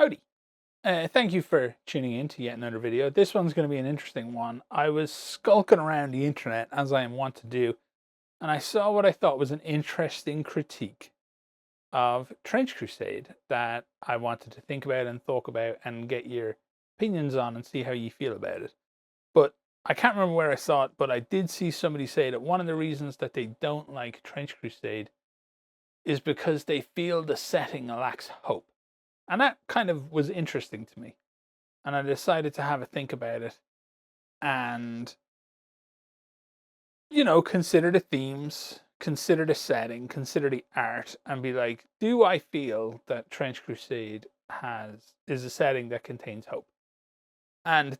Howdy. Thank you for tuning in to yet another video. This one's going to be an interesting one. I was skulking around the internet, as I am wont to do, and I saw what I thought was an interesting critique of Trench Crusade that I wanted to think about and talk about and get your opinions on and see how you feel about it. But I can't remember where I saw it, but I did see somebody say that one of the reasons that they don't like Trench Crusade is because they feel the setting lacks hope. And that kind of was interesting to me. And I decided to have a think about it and, consider the themes, consider the setting, consider the art, and be like, do I feel that Trench Crusade is a setting that contains hope? And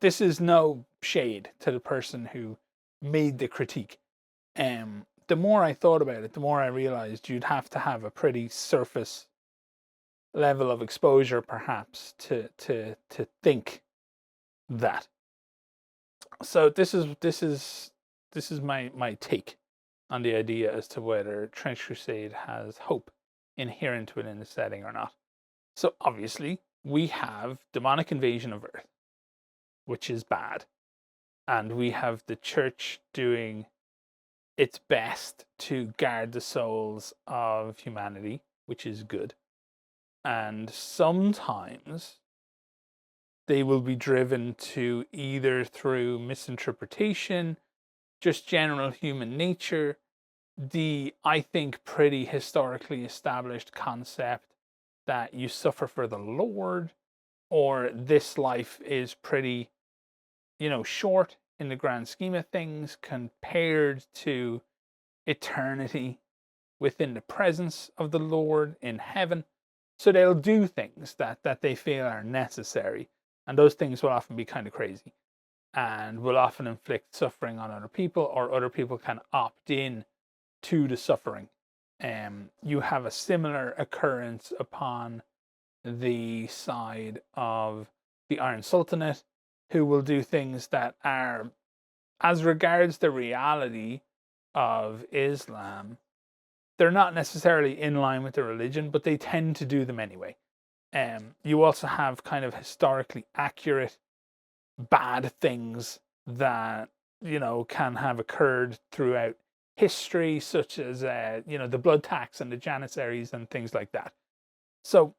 this is no shade to the person who made the critique. The more I thought about it, the more I realized you'd have to have a pretty surface level of exposure, perhaps, to think that. So this is my take on the idea as to whether Trench Crusade has hope inherent within the setting or not. So obviously we have demonic invasion of Earth, which is bad, and we have the church doing its best to guard the souls of humanity, which is good. And sometimes they will be driven to either through misinterpretation, just general human nature, the, I think, pretty historically established concept that you suffer for the Lord, or this life is pretty, short in the grand scheme of things compared to eternity within the presence of the Lord in heaven. So they'll do things that they feel are necessary, and those things will often be kind of crazy and will often inflict suffering on other people, or other people can opt in to the suffering. You have a similar occurrence upon the side of the Iron Sultanate, who will do things that are, as regards the reality of Islam, they're not necessarily in line with the religion, but they tend to do them anyway. You also have kind of historically accurate bad things that, can have occurred throughout history, such as, the blood tax and the Janissaries and things like that. So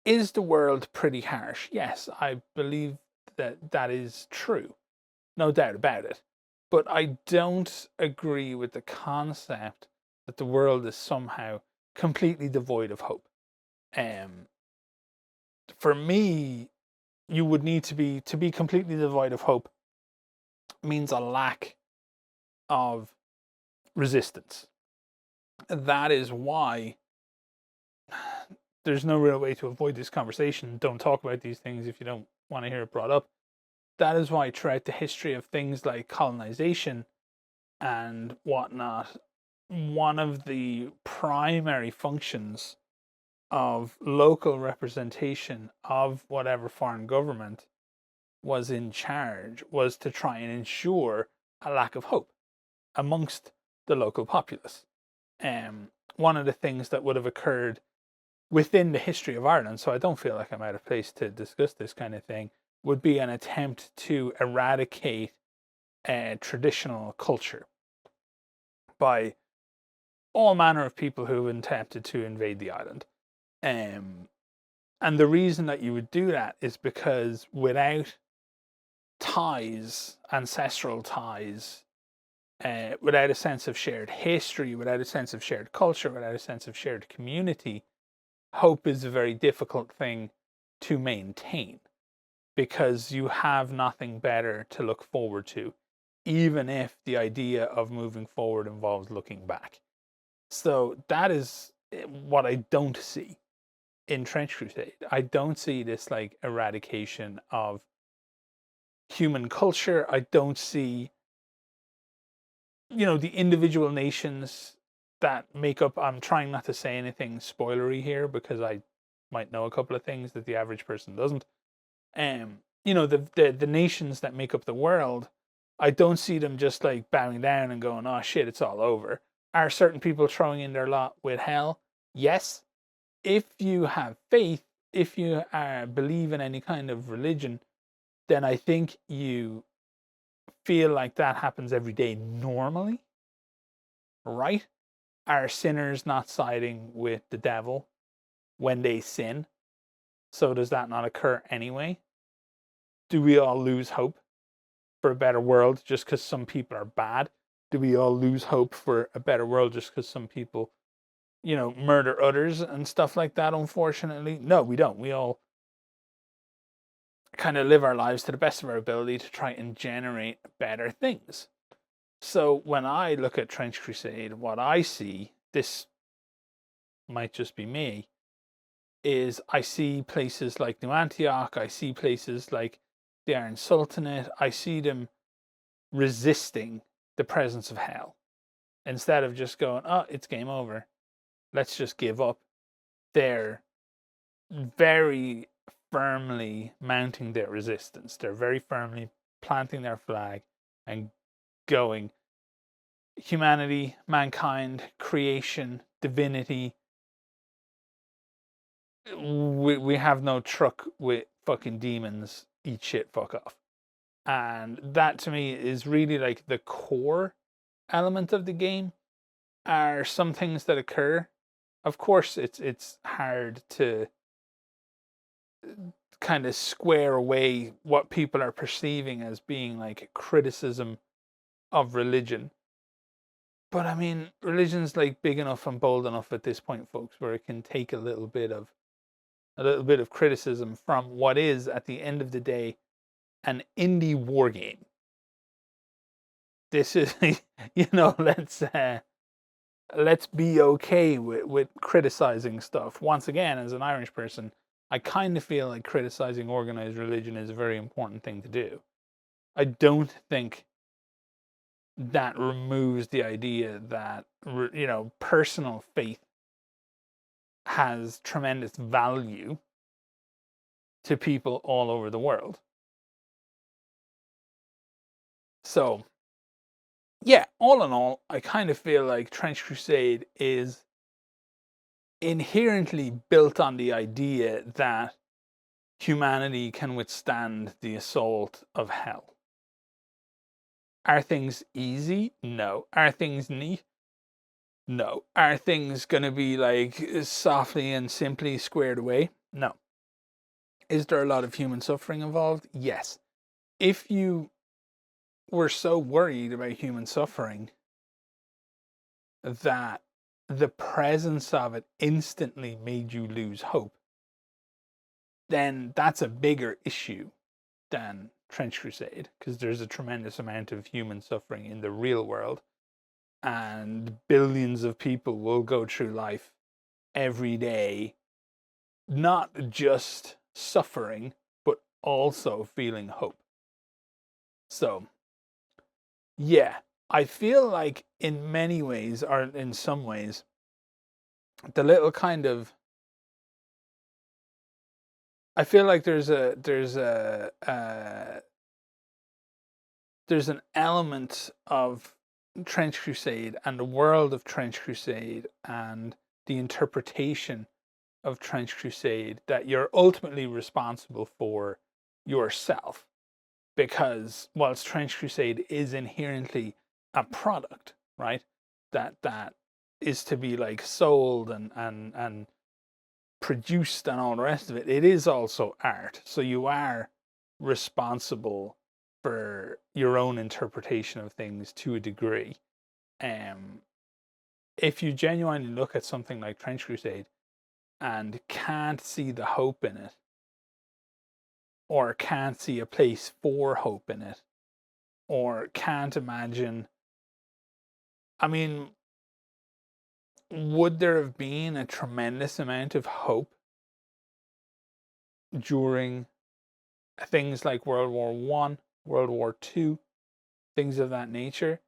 is the world pretty harsh? Yes, I believe that is true. No doubt about it. But I don't agree with the concept that the world is somehow completely devoid of hope. For me, you would need to be completely devoid of hope means a lack of resistance. That is why there's no real way to avoid this conversation. Don't talk about these things if you don't want to hear it brought up. That is why throughout the history of things like colonization and whatnot, one of the primary functions of local representation of whatever foreign government was in charge was to try and ensure a lack of hope amongst the local populace. One of the things that would have occurred within the history of Ireland, so I don't feel like I'm out of place to discuss this kind of thing, would be an attempt to eradicate traditional culture by all manner of people who attempted to invade the island. And the reason that you would do that is because without ties, ancestral ties, without a sense of shared history, without a sense of shared culture, without a sense of shared community, hope is a very difficult thing to maintain, because you have nothing better to look forward to, even if the idea of moving forward involves looking back. So that is what I don't see in Trench Crusade. I don't see this like eradication of human culture. I don't see, the individual nations that make up, I'm trying not to say anything spoilery here because I might know a couple of things that the average person doesn't. The nations that make up the world, I don't see them just like bowing down and going, oh shit, it's all over. Are certain people throwing in their lot with hell? Yes. if you have faith, if you believe in any kind of religion, then I think you feel like that happens every day normally, right? Are sinners not siding with the devil when they sin? So does that not occur anyway? Do we all lose hope for a better world just because some people are bad? Do we all lose hope for a better world just because some people, murder others and stuff like that, unfortunately? No, we don't. We all kind of live our lives to the best of our ability to try and generate better things. So when I look at Trench Crusade, what I see, this might just be me, is I see places like New Antioch, I see places like the Iron Sultanate, I see them resisting the presence of hell. Instead of just going, oh, it's game over, let's just give up, they're very firmly mounting their resistance. They're very firmly planting their flag and going, humanity, mankind, creation, divinity, we have no truck with fucking demons, eat shit, fuck off. And that to me is really like the core element of the game. Are some things that occur, of course it's hard to kind of square away what people are perceiving as being like a criticism of religion. But I mean, religion's like big enough and bold enough at this point, folks, where it can take a little bit of criticism from what is, at the end of the day, an indie war game. This is, let's be okay with criticizing stuff. Once again, as an Irish person, I kind of feel like criticizing organized religion is a very important thing to do. I don't think that removes the idea that, personal faith has tremendous value to people all over the world. So, yeah, all in all, I kind of feel like Trench Crusade is inherently built on the idea that humanity can withstand the assault of hell. Are things easy? No. Are things neat? No. Are things going to be like softly and simply squared away? No. Is there a lot of human suffering involved? Yes. If you were so worried about human suffering that the presence of it instantly made you lose hope, then that's a bigger issue than Trench Crusade, because there's a tremendous amount of human suffering in the real world, and billions of people will go through life every day not just suffering, but also feeling hope. So, yeah, I feel like in many ways, or in some ways, the little kind of, I feel like there's an element of Trench Crusade and the world of Trench Crusade and the interpretation of Trench Crusade that you're ultimately responsible for yourself. Because whilst Trench Crusade is inherently a product, right, that is to be like sold and produced and all the rest of it, it is also art. So you are responsible for your own interpretation of things to a degree. If you genuinely look at something like Trench Crusade and can't see the hope in it, or can't see a place for hope in it, or can't imagine, I mean, would there have been a tremendous amount of hope during things like World War One, World War Two, things of that nature?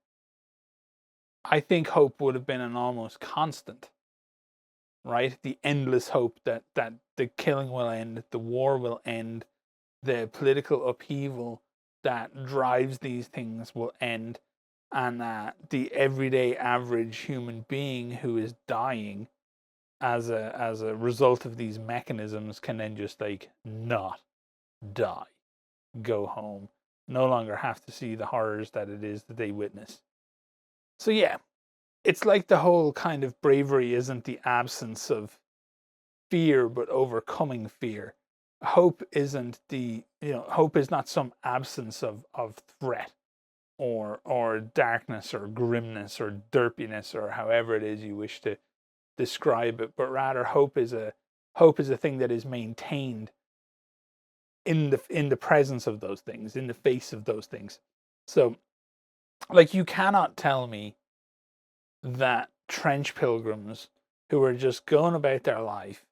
I think hope would have been an almost constant, right? The endless hope that the killing will end, the war will end, the political upheaval that drives these things will end, and that the everyday average human being who is dying as a result of these mechanisms, can then just like not die, go home, no longer have to see the horrors that it is that they witness. So yeah, it's like the whole kind of bravery isn't the absence of fear, but overcoming fear. Hope isn't hope is not some absence of threat or darkness or grimness or derpiness or however it is you wish to describe it, but rather hope is a thing that is maintained in the presence of those things, in the face of those things. So, like, you cannot tell me that trench pilgrims who are just going about their life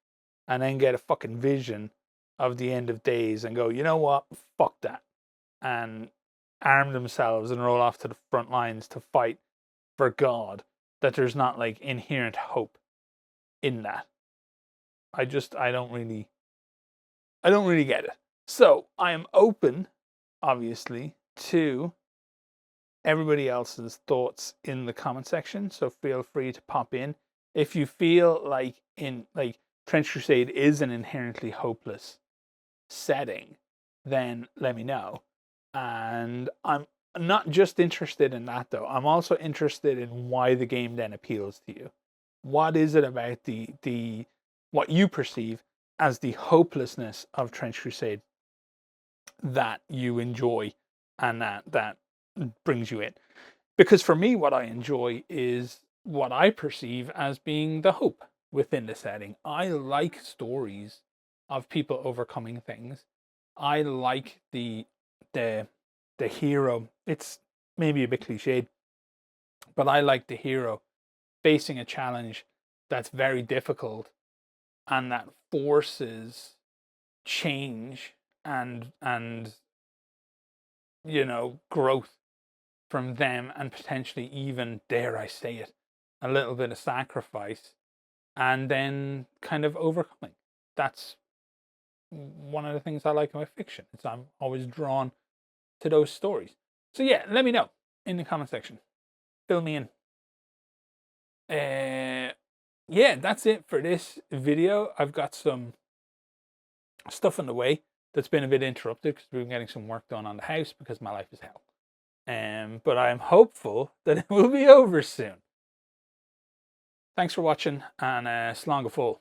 and then get a fucking vision of the end of days and go, you know what, fuck that, and arm themselves and roll off to the front lines to fight for God, that there's not like inherent hope in that. I don't really get it. So I am open, obviously, to everybody else's thoughts in the comment section. So feel free to pop in. If you feel like Trench Crusade is an inherently hopeless setting, then let me know. And I'm not just interested in that though. I'm also interested in why the game then appeals to you. What is it about the what you perceive as the hopelessness of Trench Crusade that you enjoy and that brings you in? Because for me, what I enjoy is what I perceive as being the hope within the setting. I like stories of people overcoming things. I like the hero. It's maybe a bit cliched, but I like the hero facing a challenge that's very difficult and that forces change and growth from them, and potentially even, dare I say it, a little bit of sacrifice, and then kind of overcoming. That's one of the things I like in my fiction. I'm always drawn to those stories. So yeah, let me know in the comment section. Fill me in. Yeah, that's it for this video. I've got some stuff in the way that's been a bit interrupted because we've been getting some work done on the house because my life is hell. But I'm hopeful that it will be over soon. Thanks for watching, and slán go fóill.